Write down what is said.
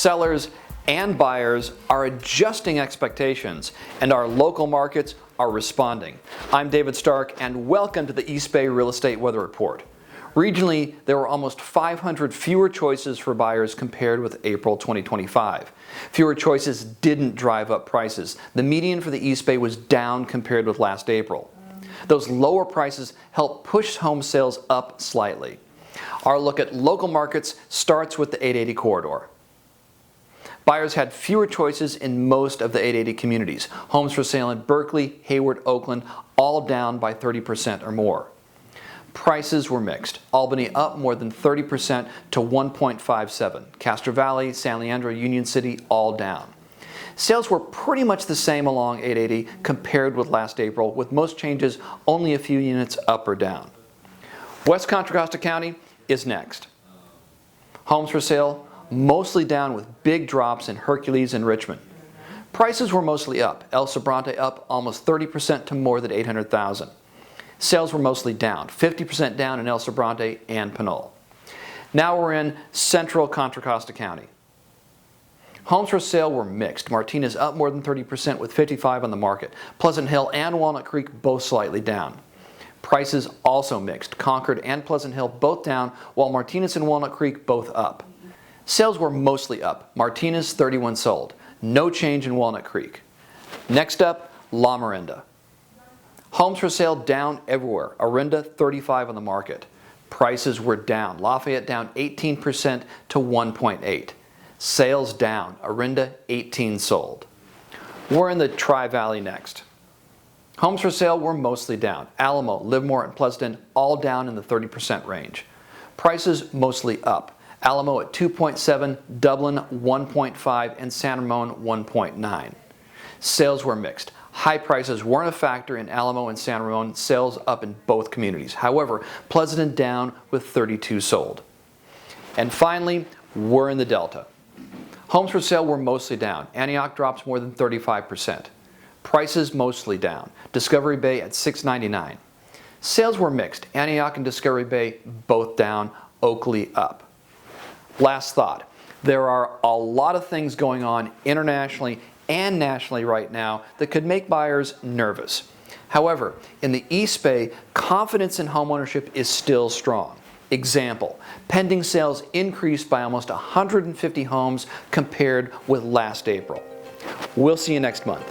Sellers and buyers are adjusting expectations, and our local markets are responding. I'm David Stark, and welcome to the East Bay Real Estate Weather Report. Regionally, there were almost 500 fewer choices for buyers compared with April 2025. Fewer choices didn't drive up prices. The median for the East Bay was down compared with last April. Those lower prices helped push home sales up slightly. Our look at local markets starts with the 880 corridor. Buyers had fewer choices in most of the 880 communities. Homes for sale in Berkeley, Hayward, Oakland, all down by 30% or more. Prices were mixed. Albany up more than 30% to 1.57. Castro Valley, San Leandro, Union City, all down. Sales were pretty much the same along 880 compared with last April, with most changes only a few units up or down. West Contra Costa County is next. Homes for sale mostly down with big drops in Hercules and Richmond. Prices were mostly up. El Sobrante up almost 30% to more than $800,000. Sales were mostly down, 50% down in El Sobrante and Pinole. Now we're in central Contra Costa County. Homes for sale were mixed. Martinez up more than 30% with 55 on the market. Pleasant Hill and Walnut Creek both slightly down. Prices also mixed. Concord and Pleasant Hill both down, while Martinez and Walnut Creek both up. Sales were mostly up. Martinez 31 sold. No change in Walnut Creek. Next up, La Miranda. Homes for sale down everywhere. Orinda 35 on the market. Prices were down. Lafayette down 18% to 1.8. Sales down. Orinda 18 sold. We're in the Tri-Valley next. Homes for sale were mostly down. Alamo, Livermore, and Pleasanton all down in the 30% range. Prices mostly up. Alamo at 2.7, Dublin 1.5, and San Ramon 1.9. Sales were mixed. High prices weren't a factor in Alamo and San Ramon, sales up in both communities. However, Pleasanton down with 32 sold. And finally, we're in the Delta. Homes for sale were mostly down. Antioch drops more than 35%. Prices mostly down. Discovery Bay at $699. Sales were mixed. Antioch and Discovery Bay both down, Oakley up. Last thought, there are a lot of things going on internationally and nationally right now that could make buyers nervous. However, in the East Bay, confidence in homeownership is still strong. Example, pending sales increased by almost 150 homes compared with last April. We'll see you next month.